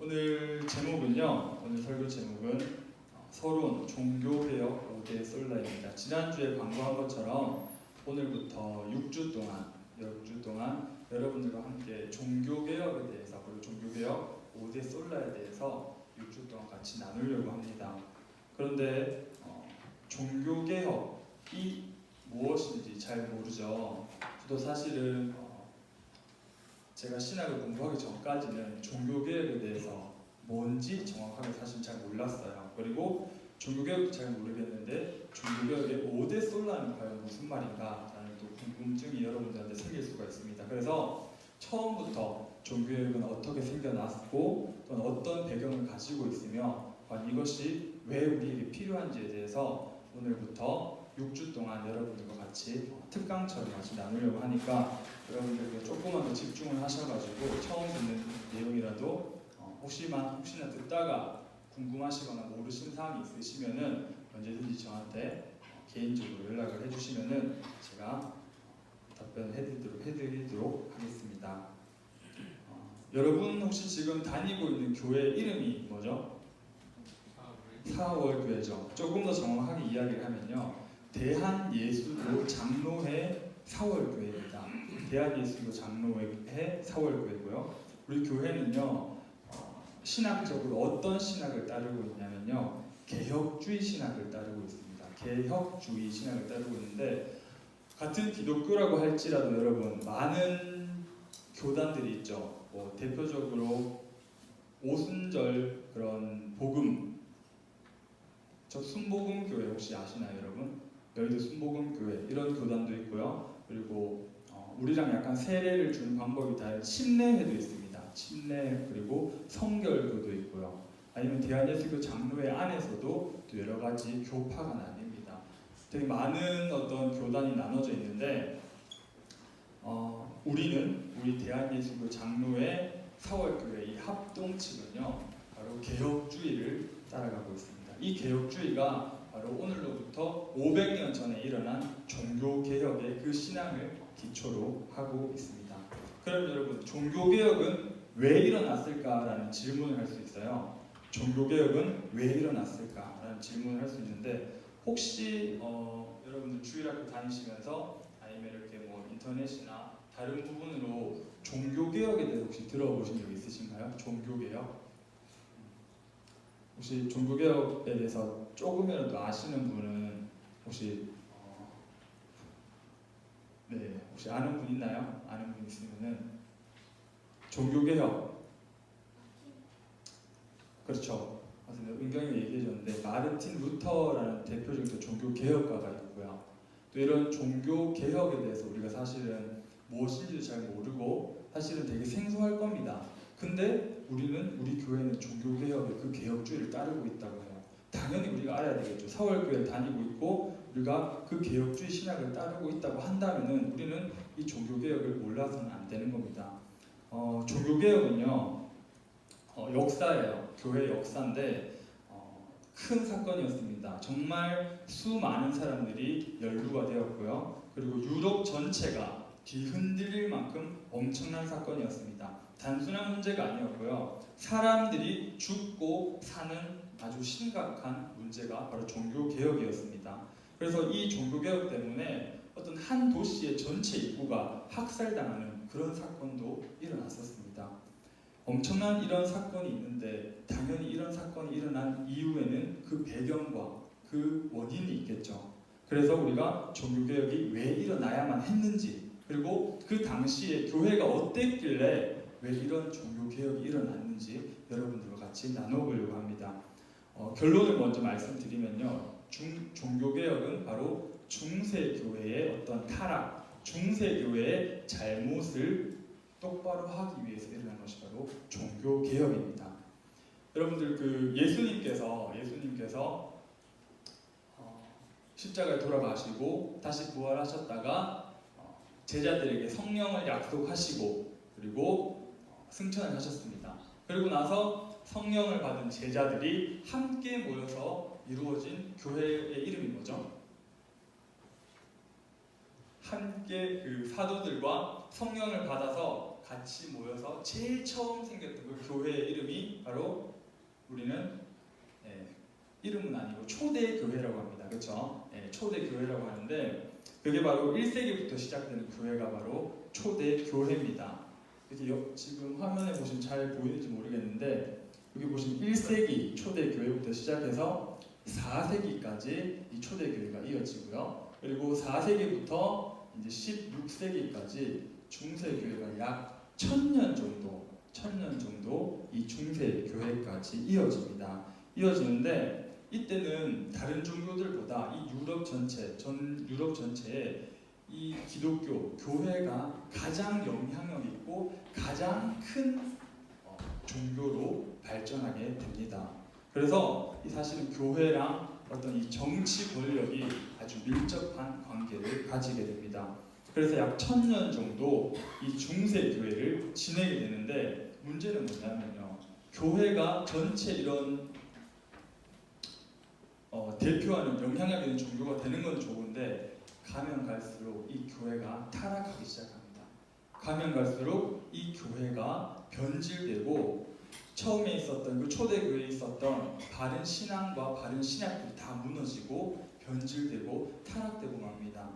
오늘 제목은요. 오늘 설교 제목은 서론 종교개혁 5대 솔라입니다. 지난주에 광고한 것처럼 오늘부터 6주 동안 여러분들과 함께 종교개혁에 대해서 그리고 종교개혁 5대 솔라에 대해서 6주 동안 같이 나누려고 합니다. 그런데 종교개혁이 무엇인지 잘 모르죠. 저도 사실은 제가 신학을 공부하기 전까지는 종교개혁에 대해서 뭔지 정확하게 사실 잘 몰랐어요. 그리고 종교개혁도 잘 모르겠는데 종교개혁의 5대 솔라는 과연 무슨 말인가 라는 또 궁금증이 여러분들한테 생길 수가 있습니다. 그래서 처음부터 종교개혁은 어떻게 생겨났고 또는 어떤 배경을 가지고 있으며 과연 이것이 왜 우리에게 필요한지에 대해서 오늘부터 6주 동안 여러분들과 같이 특강처럼 같이 나누려고 하니까 여러분들께 조금만 더 집중을 하셔가지고 처음 듣는 내용이라도 혹시나 듣다가 궁금하시거나 모르신 사항이 있으시면은 언제든지 저한테 개인적으로 연락을 해주시면은 제가 답변을 해드리도록 하겠습니다. 여러분 혹시 지금 다니고 있는 교회 이름이 뭐죠? 사월교회죠. 조금 더 정확하게 이야기를 하면요. 대한예수교 장로회 사월교회입니다. 대한예수교 장로회 사월교회고요. 우리 교회는요. 신학적으로 어떤 신학을 따르고 있냐면요. 개혁주의 신학을 따르고 있습니다. 개혁주의 신학을 따르고 있는데 같은 기독교라고 할지라도 여러분 많은 교단들이 있죠. 대표적으로 오순절 그런 복음 저 순복음교회 혹시 아시나요 여러분? 여의도 순복음교회 이런 교단도 있고요. 그리고 우리랑 약간 세례를 주는 방법이 다른 침례회도 있습니다. 침례 그리고 성결교도 있고요. 아니면 대한예수교 장로회 안에서도 또 여러 가지 교파가 나뉩니다. 되게 많은 어떤 교단이 나눠져 있는데 우리 대한예수교 장로회 사월교회 이 합동측은요 바로 개혁주의를 따라가고 있습니다. 이 개혁주의가 바로 오늘로부터 500년 전에 일어난 종교개혁의 그 신앙을 기초로 하고 있습니다. 그럼 여러분 종교개혁은 왜 일어났을까라는 질문을 할 수 있어요. 종교개혁은 왜 일어났을까라는 질문을 할 수 있는데 혹시 여러분들 주일학교 다니시면서 아니면 이렇게 인터넷이나 다른 부분으로 종교개혁에 대해서 혹시 들어보신 적 있으신가요? 종교개혁? 혹시 종교개혁에 대해서 조금이라도 아시는 분은 혹시 혹시 아는 분 있나요? 아는 분 있으면은 종교개혁 그렇죠. 맞습니다. 은경이 얘기해줬는데 마르틴 루터라는 대표적인 종교개혁가가 있고요. 또 이런 종교개혁에 대해서 우리가 사실은 무엇인지도 잘 모르고 사실은 되게 생소할 겁니다. 근데 우리 교회는 종교개혁의 그 개혁주의를 따르고 있다고 해요. 당연히 우리가 알아야 되겠죠. 사월교회를 다니고 있고 우리가 그 개혁주의 신학을 따르고 있다고 한다면은 우리는 이 종교개혁을 몰라서는 안 되는 겁니다. 종교개혁은요 역사예요. 교회 역사인데 큰 사건이었습니다. 정말 수많은 사람들이 연루가 되었고요. 그리고 유럽 전체가 뒤흔들릴 만큼 엄청난 사건이었습니다. 단순한 문제가 아니었고요. 사람들이 죽고 사는 아주 심각한 문제가 바로 종교개혁이었습니다. 그래서 이 종교개혁 때문에 어떤 한 도시의 전체 인구가 학살당하는 그런 사건도 일어났었습니다. 엄청난 이런 사건이 있는데 당연히 이런 사건이 일어난 이후에는 그 배경과 그 원인이 있겠죠. 그래서 우리가 종교개혁이 왜 일어나야만 했는지 그리고 그 당시에 교회가 어땠길래 왜 이런 종교개혁이 일어났는지 여러분들과 같이 나눠보려고 합니다. 결론을 먼저 말씀드리면요. 종교개혁은 바로 중세교회의 어떤 타락, 중세교회의 잘못을 똑바로 하기 위해서 일어난 것이 바로 종교개혁입니다. 여러분들 예수님께서 십자가에 돌아가시고 다시 부활하셨다가 제자들에게 성령을 약속하시고 그리고 승천을 하셨습니다. 그리고 나서 성령을 받은 제자들이 함께 모여서 이루어진 교회의 이름이 뭐죠? 함께 그 사도들과 성령을 받아서 같이 모여서 제일 처음 생겼던 그 교회의 이름이 바로 우리는 이름은 아니고 초대교회라고 합니다. 그렇죠? 초대교회라고 하는데 그게 바로 1세기부터 시작되는 교회가 바로 초대교회입니다. 이렇게 지금 화면에 보시면 잘 보이는지 모르겠는데 여기 보시면 1세기 초대교회부터 시작해서 4세기까지 이 초대교회가 이어지고요. 그리고 4세기부터 이제 16세기까지 중세교회가 약 1000년 정도 이 중세교회까지 이어지는데 이때는 다른 종교들보다 이 전 유럽 전체에 이 기독교 교회가 가장 영향력 있고 가장 큰 종교로 발전하게 됩니다. 그래서 사실은 교회랑 어떤 이 정치 권력이 아주 밀접한 관계를 가지게 됩니다. 그래서 약 1000년 정도 이 중세 교회를 지내게 되는데 문제는 뭐냐면요. 교회가 전체 이런 대표하는 영향력 있는 종교가 되는 건 좋은데 가면 갈수록 이 교회가 타락하기 시작합니다. 가면 갈수록 이 교회가 변질되고 처음에 있었던 그 초대교회에 있었던 바른 신앙과 바른 신약들이 다 무너지고 변질되고 타락되고 맙니다.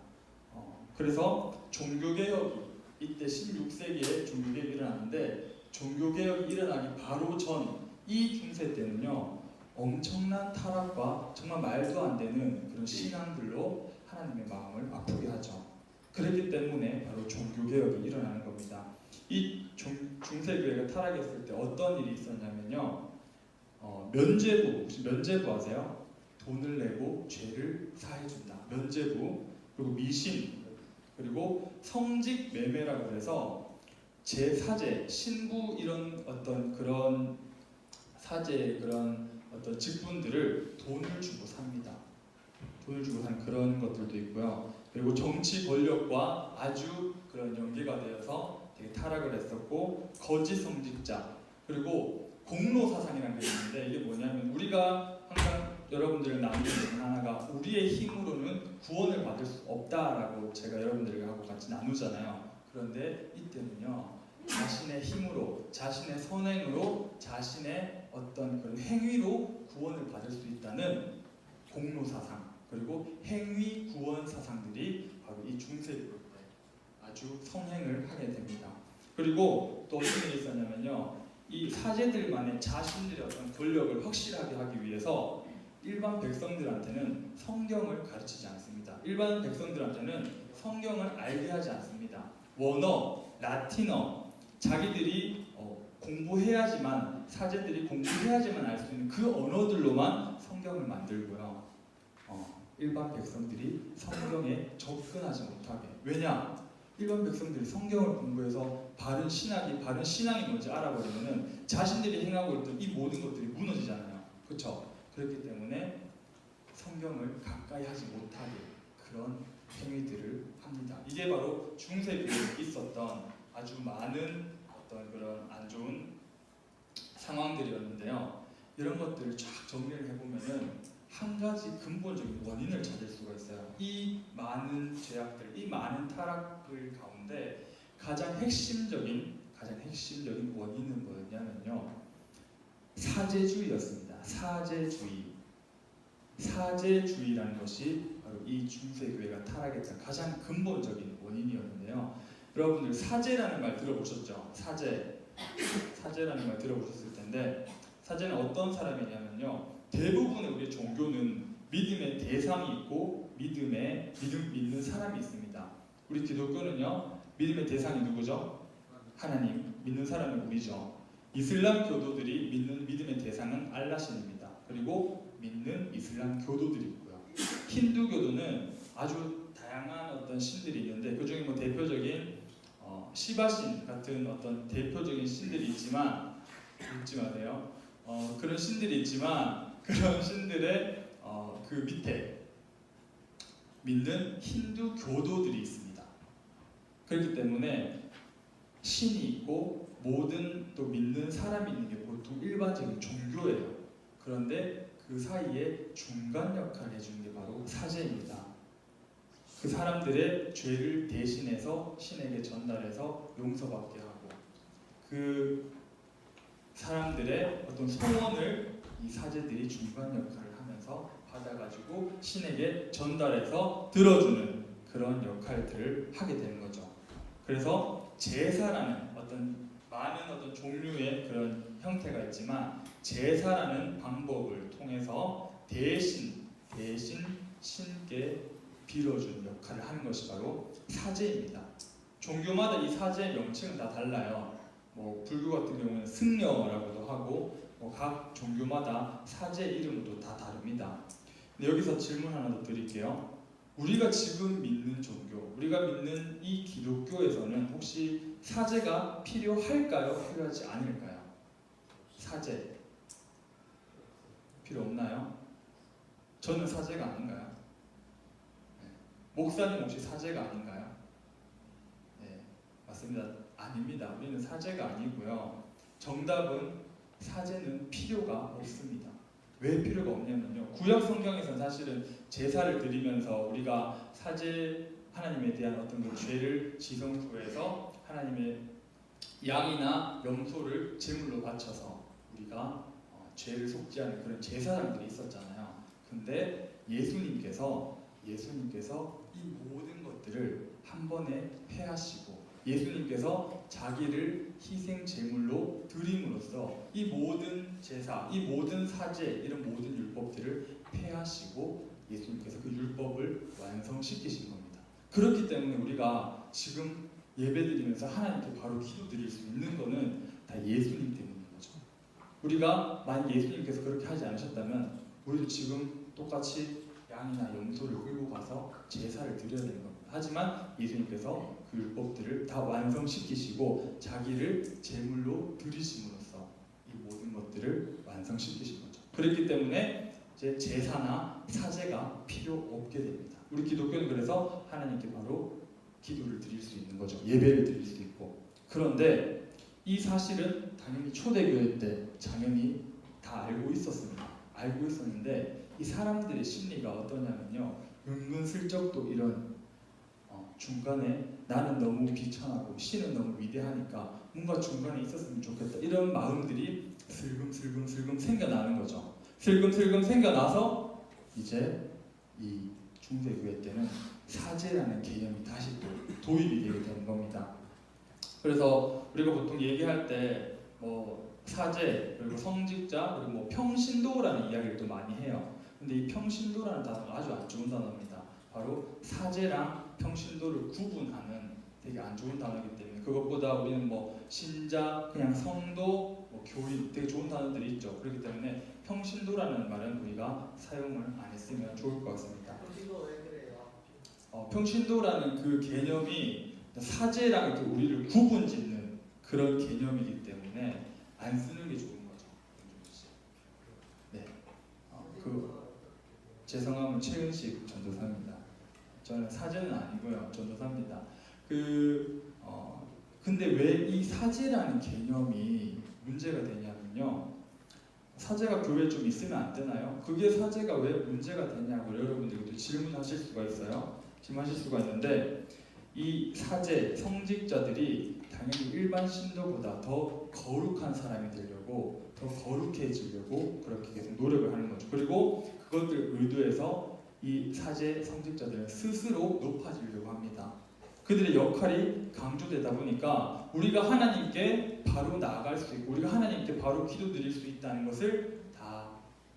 그래서 종교개혁이 이때 16세기에 종교개혁이 일어났는데 종교개혁이 일어나기 바로 전 이 중세 때는요 엄청난 타락과 정말 말도 안 되는 그런 신앙들로 하나님의 마음을 아프게 하죠. 그렇기 때문에 바로 종교개혁이 일어나는 겁니다. 이 중세교회가 타락했을 때 어떤 일이 있었냐면요. 면죄부, 혹시 면죄부 아세요? 돈을 내고 죄를 사해준다. 면죄부, 그리고 미신, 그리고 성직 매매라고 해서 제사제, 신부 이런 어떤 그런 사제 그런 어떤 직분들을 돈을 주고 삽니다. 돈을 주고 사는 그런 것들도 있고요. 그리고 정치 권력과 아주 그런 연계가 되어서 되게 타락을 했었고 거짓 성직자 그리고 공로 사상이라는 게 있는데 이게 뭐냐면 우리가 항상 여러분들을 나누는 하나가 우리의 힘으로는 구원을 받을 수 없다라고 제가 여러분들하고 같이 나누잖아요. 그런데 이때는요 자신의 힘으로 자신의 선행으로 자신의 어떤 그런 행위로 구원을 받을 수 있다는 공로 사상 그리고 행위 구원 사상들이 바로 이 중세교회 때 아주 성행을 하게 됩니다. 그리고 또 어떤 일이 있었냐면요 이 사제들만의 자신들의 어떤 권력을 확실하게 하기 위해서 일반 백성들한테는 성경을 가르치지 않습니다. 일반 백성들한테는 성경을 알게 하지 않습니다. 원어, 라틴어 자기들이 공부해야지만 사제들이 공부해야지만 알 수 있는 그 언어들로만 성경을 만들고요. 일반 백성들이 성경에 접근하지 못하게. 왜냐? 일반 백성들이 성경을 공부해서 바른 신앙이 뭔지 알아버리면은 자신들이 행하고 있던 이 모든 것들이 무너지잖아요. 그렇죠? 그렇기 때문에 성경을 가까이 하지 못하게 그런 행위들을 합니다. 이게 바로 중세교회에 있었던 아주 많은 어떤 그런 안 좋은 상황들이었는데요. 이런 것들을 쫙 정리를 해보면은 한 가지 근본적인 원인을 찾을 수가 있어요. 이 많은 죄악들, 이 많은 타락들 가운데 가장 핵심적인 원인은 뭐였냐면요. 사제주의였습니다. 사제주의라는 것이 바로 이 중세교회가 타락했던 가장 근본적인 원인이었는데요. 여러분들 사제라는 말 들어보셨죠? 사제라는 말 들어보셨을 텐데 사제는 어떤 사람이냐면요. 대부분의 우리 종교는 믿음의 대상이 있고 믿는 사람이 있습니다. 우리 기독교는요. 믿음의 대상이 누구죠? 하나님. 믿는 사람은 우리죠. 이슬람 교도들이 믿는 믿음의 대상은 알라신입니다. 그리고 믿는 이슬람 교도들이 있고요. 힌두교도는 아주 다양한 어떤 신들이 있는데 그 중에 뭐 대표적인 시바신 같은 어떤 대표적인 신들이 있지만 잊지 마세요. 그런 신들이 있지만 그런 신들의 그 밑에 믿는 힌두 교도들이 있습니다. 그렇기 때문에 신이 있고 모든 또 믿는 사람이 있는 게 보통 일반적인 종교예요. 그런데 그 사이에 중간 역할을 해주는 게 바로 사제입니다. 그 사람들의 죄를 대신해서 신에게 전달해서 용서받게 하고 그 사람들의 어떤 소원을 이 사제들이 중간 역할을 하면서 받아가지고 신에게 전달해서 들어주는 그런 역할들을 하게 되는 거죠. 그래서 제사라는 어떤 많은 어떤 종류의 그런 형태가 있지만 제사라는 방법을 통해서 대신 신께 빌어주는 역할을 하는 것이 바로 사제입니다. 종교마다 이 사제의 명칭은 다 달라요. 뭐 불교 같은 경우는 승려라고도 하고 각 종교마다 사제 이름도 다 다릅니다. 근데 여기서 질문 하나 더 드릴게요. 우리가 지금 믿는 종교, 우리가 믿는 이 기독교에서는 혹시 사제가 필요할까요? 필요하지 않을까요? 사제 필요 없나요? 저는 사제가 아닌가요? 목사님 혹시 사제가 아닌가요? 네, 맞습니다. 아닙니다. 우리는 사제가 아니고요. 정답은 사제는 필요가 없습니다. 왜 필요가 없냐면요. 구약 성경에서는 사실은 제사를 드리면서 우리가 사제 하나님에 대한 어떤 그 죄를 지성소에서 하나님의 양이나 염소를 제물로 바쳐서 우리가 죄를 속죄하는 그런 제사장들이 있었잖아요. 근데 예수님께서 이 모든 것들을 한 번에 회하시고 예수님께서 자기를 희생 제물로 드림으로써 이 모든 제사, 이 모든 사제, 이런 모든 율법들을 폐하시고 예수님께서 그 율법을 완성시키신 겁니다. 그렇기 때문에 우리가 지금 예배드리면서 하나님께 바로 기도드릴 수 있는 것은 다 예수님 때문인 거죠. 우리가 만약 예수님께서 그렇게 하지 않으셨다면 우리도 지금 똑같이 양이나 염소를 끌고 가서 제사를 드려야 되는 겁니다. 하지만 예수님께서 그 율법들을 다 완성시키시고 자기를 제물로 드리심으로써 이 모든 것들을 완성시키신 거죠. 그렇기 때문에 이제 제사나 사제가 필요 없게 됩니다. 우리 기독교는 그래서 하나님께 바로 기도를 드릴 수 있는 거죠. 예배를 드릴 수 있고. 그런데 이 사실은 당연히 초대교회 때 당연히 다 알고 있었습니다. 알고 있었는데 이 사람들의 심리가 어떠냐면요. 은근슬쩍 또 이런 중간에 나는 너무 비천하고 신은 너무 위대하니까 뭔가 중간에 있었으면 좋겠다. 이런 마음들이 슬금슬금 생겨나는 거죠. 슬금슬금 생겨나서 이제 이 중세교회 때는 사제라는 개념이 다시 또 도입이 되게 되는 겁니다. 그래서 우리가 보통 얘기할 때 뭐 사제 그리고 성직자 그리고 뭐 평신도라는 이야기를 또 많이 해요. 근데 이 평신도라는 단어가 아주 안 좋은 단어입니다. 바로 사제랑 평신도를 구분하는 되게 안 좋은 단어이기 때문에 그것보다 우리는 뭐 신자, 그냥 성도, 뭐 교인 되게 좋은 단어들이 있죠. 그렇기 때문에 평신도라는 말은 우리가 사용을 안 했으면 좋을 것 같습니다. 평신도 왜 그래요? 평신도라는 그 개념이 사제랑 이렇게 우리를 구분짓는 그런 개념이기 때문에 안 쓰는 게 좋은 거죠. 네, 제 성함은 최은식 전도사입니다. 저는 사제는 아니고요, 전도사입니다. 근데 왜 이 사제라는 개념이 문제가 되냐면요. 사제가 교회에 좀 있으면 안 되나요? 그게 사제가 왜 문제가 되냐고 여러분들도 질문하실 수가 있어요. 질문하실 수가 있는데 이 사제, 성직자들이 당연히 일반 신도보다 더 거룩한 사람이 되려고 더 거룩해지려고 그렇게 계속 노력을 하는 거죠. 그리고 그것을 의도해서 이 사제, 성직자들은 스스로 높아지려고 합니다. 그들의 역할이 강조되다 보니까 우리가 하나님께 바로 나아갈 수 있고 우리가 하나님께 바로 기도드릴 수 있다는 것을 다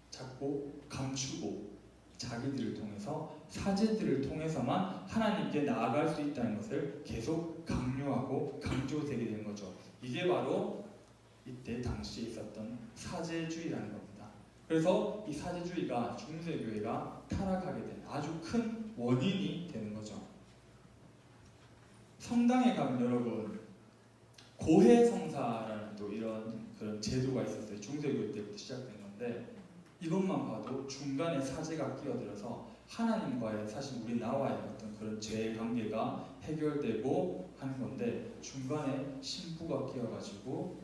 자꾸 감추고 자기들을 통해서 사제들을 통해서만 하나님께 나아갈 수 있다는 것을 계속 강요하고 강조되게 되는 거죠. 이게 바로 이때 당시에 있었던 사제주의라는 겁니다. 그래서 이 사제주의가 중세교회가 타락하게 된 아주 큰 원인이 되는 거죠. 성당에 가면 여러분 고해성사라는 또 이런 그런 제도가 있었어요. 중세교회 때부터 시작된 건데 이것만 봐도 중간에 사제가 끼어들어서 하나님과의 사실 우리 나와의 어떤 그런 죄의 관계가 해결되고 하는 건데 중간에 신부가 끼어가지고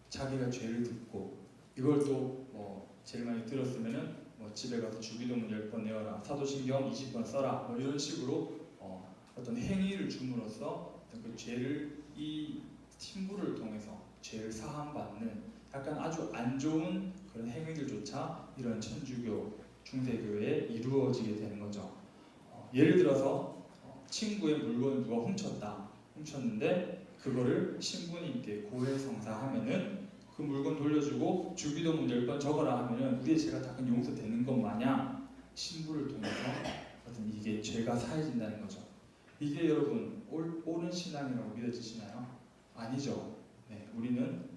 자기가 죄를 듣고 이걸 또 뭐 제일 많이 들었으면은 뭐 집에 가서 주기도문 10번 내어라, 사도신경 20번 써라, 뭐 이런 식으로 어떤 행위를 줌으로써 어떤 그 죄를 이 신부를 통해서 죄를 사함받는 약간 아주 안 좋은 그런 행위들조차 이런 천주교 중세교회에 이루어지게 되는 거죠. 예를 들어서 친구의 물건을 누가 훔쳤는데 그거를 신부님께 고해성사하면은 그 물건 돌려주고 주기도문 10번 적어라 하면은 우리의 죄가 다 용서되는 것 마냥 신부를 통해서 어떤 이게 죄가 사해진다는 거죠. 이게 여러분 옳은 신앙이라고 믿어지시나요? 아니죠. 네, 우리는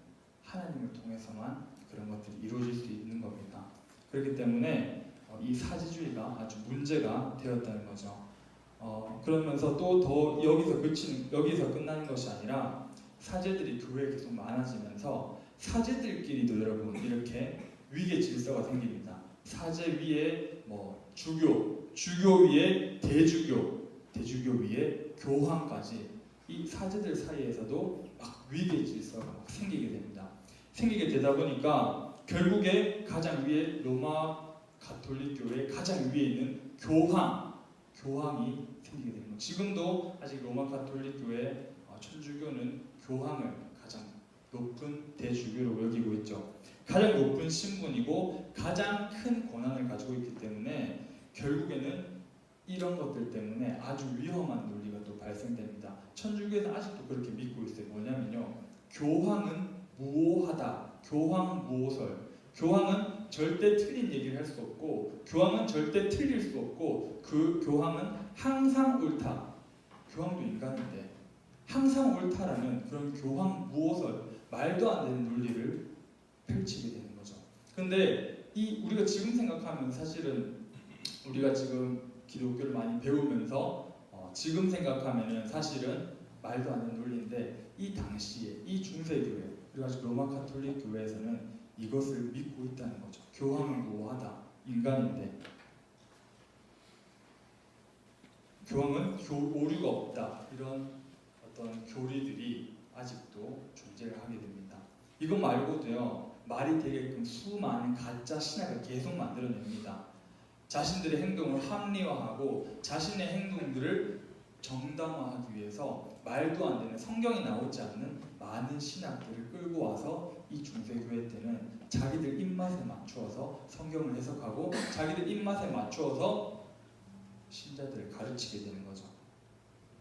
하나님을 통해서만 그런 것들이 이루어질 수 있는 겁니다. 그렇기 때문에 이 사지주의가 아주 문제가 되었다는 거죠. 그러면서 또 더 여기서 끝나는 것이 아니라 사제들이 교회에 계속 많아지면서 사제들끼리도 여러분 이렇게 위계 질서가 생깁니다. 사제 위에 주교 위에 대주교 위에 교황까지 이 사제들 사이에서도 막 위계 질서가 막 생기게 됩니다. 생기게 되다 보니까 결국에 가장 위에 로마 가톨릭 교회 가장 위에 있는 교황이 생기게 됩니다. 지금도 아직 로마 가톨릭 교회 천주교는 교황을 가장 높은 대주교로 여기고 있죠. 가장 높은 신분이고 가장 큰 권한을 가지고 있기 때문에 결국에는 이런 것들 때문에 아주 위험한 논리가 또 발생됩니다. 천주교에서 아직도 그렇게 믿고 있어요. 뭐냐면요, 교황은 무오하다, 교황무오설. 교황은 절대 틀린 얘기를 할 수 없고, 교황은 절대 틀릴 수 없고, 그 교황은 항상 옳다. 교황도 인간인데 항상 옳다라는 그런 교황무오설, 말도 안 되는 논리를 펼치게 되는 거죠. 근데 우리가 지금 생각하면 사실은 우리가 지금 기독교를 많이 배우면서 지금 생각하면은 사실은 말도 안 되는 논리인데 이 당시에 이 중세교회 그리고 로마 가톨릭 교회에서는 이것을 믿고 있다는 거죠. 교황은 무오하다, 인간인데 교황은 오류가 없다, 이런 어떤 교리들이 아직도 존재를 하게 됩니다. 이거 말고도요, 말이 되게끔 수많은 가짜 신학을 계속 만들어냅니다. 자신들의 행동을 합리화하고 자신의 행동들을 정당화하기 위해서 말도 안 되는, 성경이 나오지 않는 많은 신학들을 끌고 와서 이 중세교회 때는 자기들 입맛에 맞추어서 성경을 해석하고 자기들 입맛에 맞추어서 신자들을 가르치게 되는 거죠.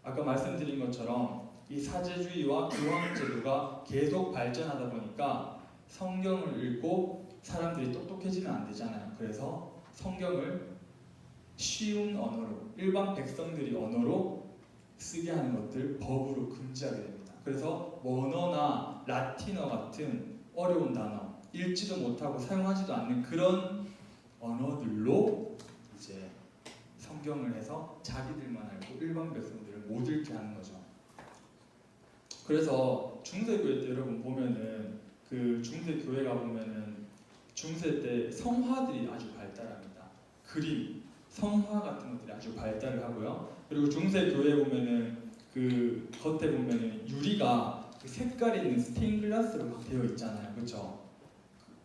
아까 말씀드린 것처럼 이 사제주의와 교황제도가 계속 발전하다 보니까 성경을 읽고 사람들이 똑똑해지면 안 되잖아요. 그래서 성경을 쉬운 언어로, 일반 백성들이 언어로 쓰게 하는 것들 법으로 금지하게 됩니다. 그래서 원어나 라틴어 같은 어려운 단어, 읽지도 못하고 사용하지도 않는 그런 언어들로 이제 성경을 해서 자기들만 알고 일반 백성들을 못 읽게 하는 거죠. 그래서 중세교회 때 여러분 보면은 그 중세교회가 보면은 중세 때 성화들이 아주 발달합니다. 그림, 성화 같은 것들이 아주 발달을 하고요. 그리고 중세교회 보면은 그 겉에 보면은 유리가 그 색깔 있는 스테인 글라스로 되어 있잖아요. 그렇죠?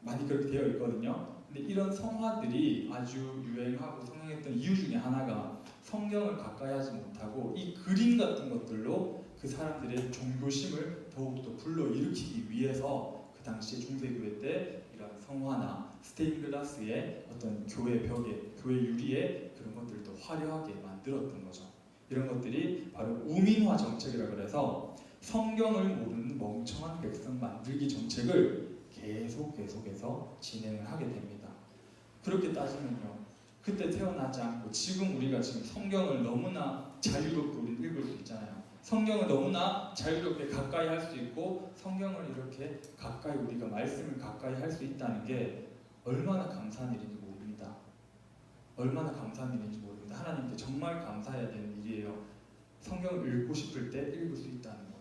많이 그렇게 되어 있거든요. 근데 이런 성화들이 아주 유행하고 성행했던 이유 중에 하나가 성경을 가까이 하지 못하고 이 그림 같은 것들로 그 사람들의 종교심을 더욱더 불러일으키기 위해서 그 당시 중세교회 때 이런 성화나 스테인 글라스의 어떤 교회 벽에, 교회 유리에 그런 것들도 화려하게 만들었던 거죠. 이런 것들이 바로 우민화 정책이라 그래서 성경을 모르는 멍청한 백성 만들기 정책을 계속해서 진행을 하게 됩니다. 그렇게 따지면요, 그때 태어나지 않고 지금 우리가 지금 성경을 너무나 자유롭게 우리는 읽을 수 있잖아요. 성경을 너무나 자유롭게 가까이 할 수 있고 성경을 이렇게 가까이, 우리가 말씀을 가까이 할 수 있다는 게 얼마나 감사한 일인지 모릅니다. 얼마나 감사한 일인지 모릅니다. 하나님께 정말 감사해야 되는 일이에요. 성경을 읽고 싶을 때 읽을 수 있다는 것.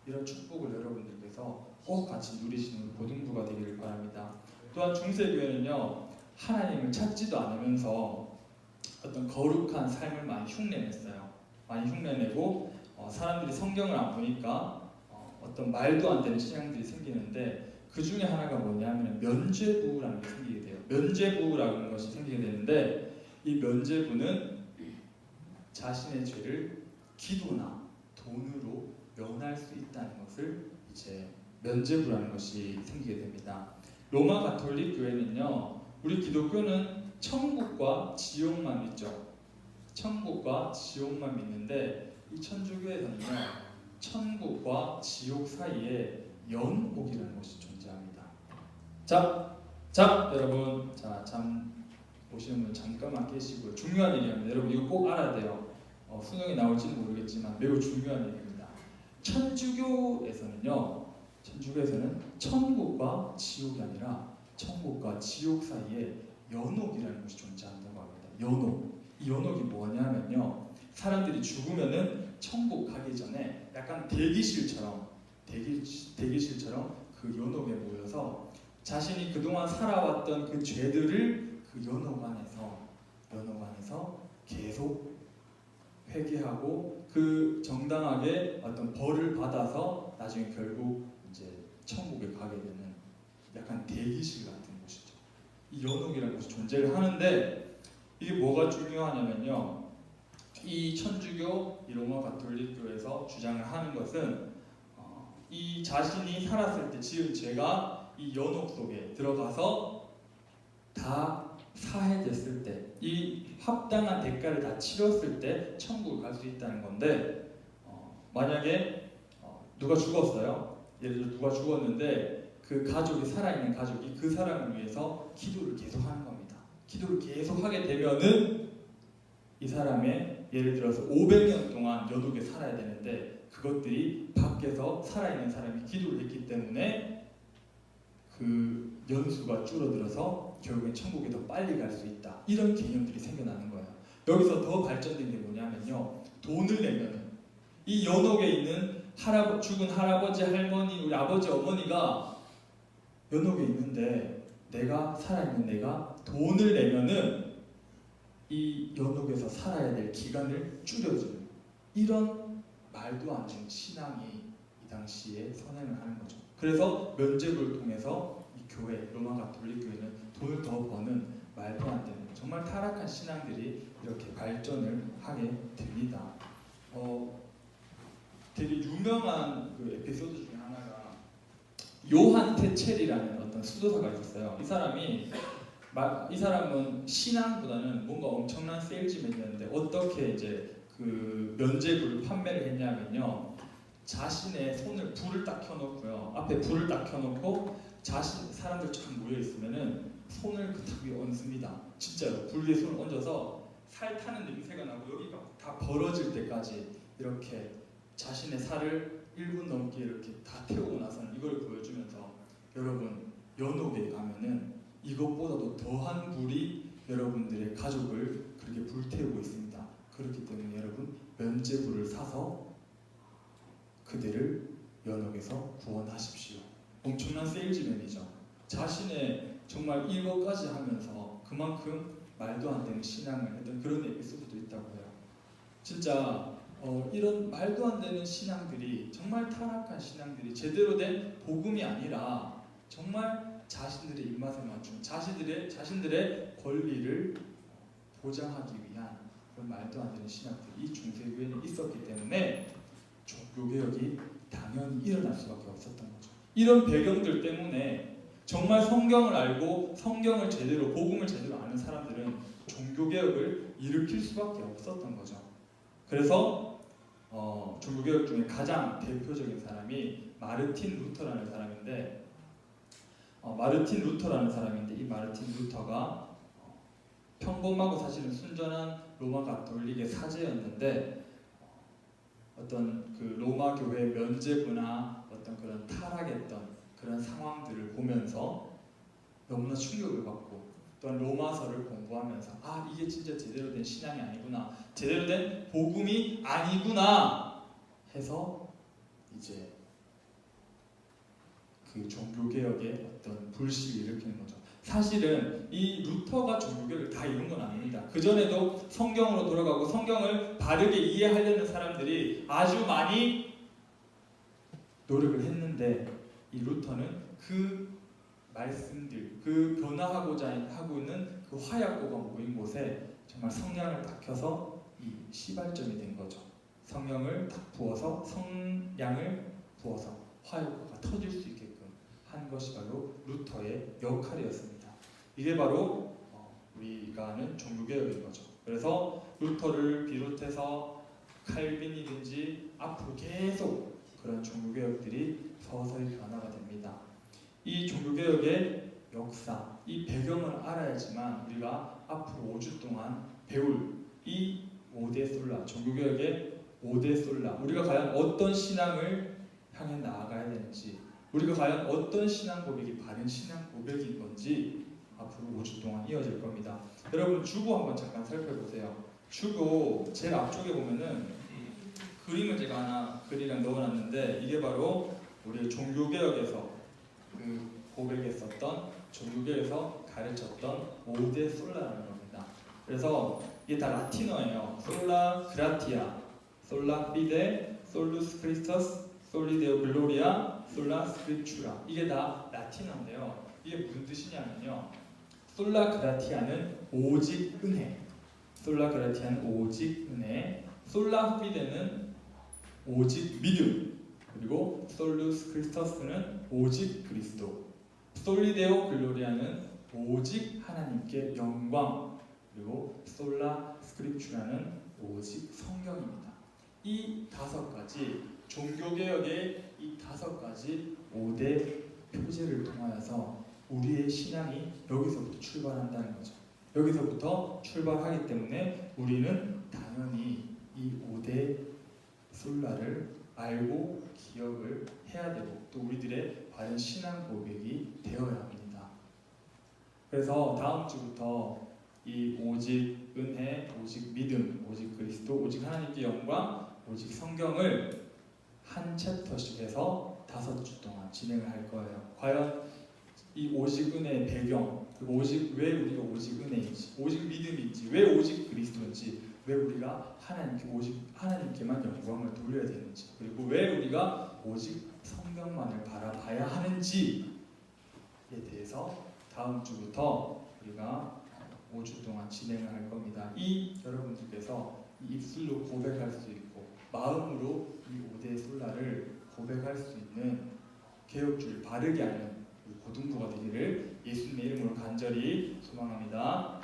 이런 축복을 여러분들께서 꼭 같이 누리시는 고등부가 되기를 바랍니다. 또한 중세교회는요, 하나님을 찾지도 않으면서 어떤 거룩한 삶을 많이 흉내냈어요. 많이 흉내내고 사람들이 성경을 안 보니까 어떤 말도 안 되는 신앙들이 생기는데 그 중에 하나가 뭐냐면 면죄부라는 게 생기게 돼요. 면죄부라는 것이 생기게 되는데 이 면죄부는 자신의 죄를 기도나 돈으로 면할 수 있다는 것을 이제 면죄부라는 것이 생기게 됩니다. 로마 가톨릭 교회는요, 우리 기독교는 천국과 지옥만 믿죠. 천국과 지옥만 믿는데 이 천주교에서는요, 천국과 지옥 사이에 연옥이라는 것이 존재합니다. 자, 여러분, 잠 보시는 분 잠깐만 깨시고요. 중요한 얘기합니다. 여러분 이거 꼭 알아야 돼요. 수능이 나올지는 모르겠지만 매우 중요한 얘기입니다. 천주교에서는 천국과 지옥이 아니라 천국과 지옥 사이에 연옥이라는 것이 존재한다고 합니다. 연옥. 이 연옥이 뭐냐면요, 사람들이 죽으면은 천국 가기 전에 약간 대기실처럼 그 연옥에 모여서 자신이 그동안 살아왔던 그 죄들을 그 연옥 안에서 계속 회개하고 그 정당하게 어떤 벌을 받아서 나중에 결국 이제 천국에 가게 되는 약간 대기실 같은 곳이죠. 이 연옥이라는 것이 존재를 하는데 이게 뭐가 중요하냐면요, 이 천주교, 이 로마 가톨릭 교회에서 주장을 하는 것은 이 자신이 살았을 때 지은 죄가 이 연옥 속에 들어가서 다 사해졌을 때, 이 합당한 대가를 다 치렀을 때 천국을 갈 수 있다는 건데, 만약에 누가 죽었어요. 예를 들어 누가 죽었는데 그 가족이, 살아있는 가족이 그 사람을 위해서 기도를 계속하는 겁니다. 기도를 계속하게 되면은 이 사람의, 예를 들어서 500년 동안 연옥에 살아야 되는데 그것들이 밖에서 살아있는 사람이 기도를 했기 때문에 그 연수가 줄어들어서 결국엔 천국에 더 빨리 갈 수 있다. 이런 개념들이 생겨나는 거예요. 여기서 더 발전된 게 뭐냐면요, 돈을 내면은 이 연옥에 있는 죽은 할아버지, 할머니, 우리 아버지, 어머니가 연옥에 있는데 살아있는 내가 돈을 내면은 이 연옥에서 살아야 될 기간을 줄여주는, 이런 말도 안 되는 신앙이 이 당시에 선행을 하는 거죠. 그래서 면죄부를 통해서 이 교회, 로마 가톨릭 교회는 돈을 더 버는 말도 안 되는 정말 타락한 신앙들이 이렇게 발전을 하게 됩니다. 되게 유명한 그 에피소드 중에 하나가 요한 테첼이라는 어떤 수도사가 있었어요. 이 사람은 신앙보다는 뭔가 엄청난 세일즈맨이었는데 어떻게 이제 그 면죄부를 판매를 했냐면요, 자신의 손을 불을 딱 켜놓고요, 앞에 불을 딱 켜놓고 사람들 쫙 모여 있으면은 손을 그 탁 위에 얹습니다. 진짜로 불 위에 손을 얹어서 살 타는 냄새가 나고 여기가 다 벌어질 때까지 이렇게 자신의 살을 1분 넘게 이렇게 다 태우고 나서는 이걸 보여주면서, 여러분 연옥에 가면은 이것보다도 더한 불이 여러분들의 가족을 그렇게 불태우고 있습니다. 그렇기 때문에 여러분 면죄부를 사서 그들을 연옥에서 구원하십시오. 엄청난 세일즈맨이죠. 자신의 정말 이것까지 하면서 그만큼 말도 안 되는 신앙을 했던 그런 에피소드도 있다고 해요. 진짜 이런 말도 안 되는 신앙들이, 정말 타락한 신앙들이 제대로 된 복음이 아니라 정말 자신들의 입맛에 맞춘 자신들의 권리를 보장하기 위한 그런 말도 안 되는 신학들이 이 중세교회에 있었기 때문에 종교개혁이 당연히 일어날 수밖에 없었던 거죠. 이런 배경들 때문에 정말 성경을 알고 성경을 제대로, 복음을 제대로 아는 사람들은 종교개혁을 일으킬 수밖에 없었던 거죠. 그래서 종교개혁 중에 가장 대표적인 사람이 마르틴 루터라는 사람인데, 이 마르틴 루터가 평범하고 사실은 순전한 로마 가톨릭의 사제였는데, 어떤 그 로마 교회의 면죄부나 어떤 그런 타락했던 그런 상황들을 보면서 너무나 충격을 받고, 또한 로마서를 공부하면서 이게 진짜 제대로 된 신앙이 아니구나, 제대로 된 복음이 아니구나 해서 이제 그 종교개혁의 어떤 불씨를 일으키는 거죠. 사실은 이 루터가 종교개혁을 다 이룬 건 아닙니다. 그전에도 성경으로 돌아가고 성경을 바르게 이해하려는 사람들이 아주 많이 노력을 했는데, 이 루터는 그 말씀들, 그 변화하고자 하고 있는 그 화약고가 모인 곳에 정말 성냥을 딱 켜서 이 시발점이 된 거죠. 성령을 딱 부어서, 성냥을 부어서 화약고가 터질 수 있게끔 한 것이 바로 루터의 역할이었습니다. 이게 바로 우리가 아는 종교개혁인 거죠. 그래서 루터를 비롯해서 칼빈이든지 앞으로 계속 그런 종교개혁들이 서서히 변화가 됩니다. 이 종교개혁의 역사, 이 배경을 알아야지만 우리가 앞으로 5주 동안 배울 이 5대 솔라, 종교개혁의 5대 솔라, 우리가 과연 어떤 신앙을 향해 나아가야 되는지, 우리가 과연 어떤 신앙 고백이 바른 신앙 고백인 건지 앞으로 5주 동안 이어질 겁니다. 여러분 주보 한번 잠깐 살펴보세요. 주보 제일 앞쪽에 보면은 그림을 제가 하나 글이랑 넣어놨는데 이게 바로 우리 종교개혁에서 그 고백했었던 종교개혁에서 가르쳤던 5대 솔라라는 겁니다. 그래서 이게 다 라틴어예요. 솔라 그라티아, 솔라 피데, 솔루스 크리스토스, 솔리데오 글로리아, 솔라 스크립추라. 이게 다 라틴어인데요. 이게 무슨 뜻이냐면요. 솔라 그라티아는 오직 은혜, 솔라 그라티아는 오직 은혜, 솔라 피데는 오직 믿음, 그리고 솔루스 크리스토스는 오직 그리스도, 솔리데오 글로리아는 오직 하나님께 영광, 그리고 솔라 스크립추라는 오직 성경입니다. 이 5가지 종교개혁의 이 5가지 5대 표제를 통하여서 우리의 신앙이 여기서부터 출발한다는 거죠. 여기서부터 출발하기 때문에 우리는 당연히 이 5대 솔라를 알고 기억을 해야 되고 또 우리들의 바른 신앙 고백이 되어야 합니다. 그래서 다음 주부터 이 오직 은혜, 오직 믿음, 오직 그리스도, 오직 하나님께 영광, 오직 성경을 한 챕터씩 해서 5주 동안 진행을 할 거예요. 과연 이 오직 은혜의 배경, 그리고 왜 우리가 오직 은혜인지, 오직 믿음인지, 왜 오직 그리스도인지, 왜 우리가 오직 하나님께만 영광을 돌려야 되는지, 그리고 왜 우리가 오직 성경만을 바라봐야 하는지에 대해서 다음 주부터 우리가 5주 동안 진행을 할 겁니다. 이 여러분들께서 이 입술로 고백할 수 있고 마음으로 이 5대 솔라를 고백할 수 있는 개혁주를 바르게 하는 고등부가 되기를 예수님의 이름으로 간절히 소망합니다.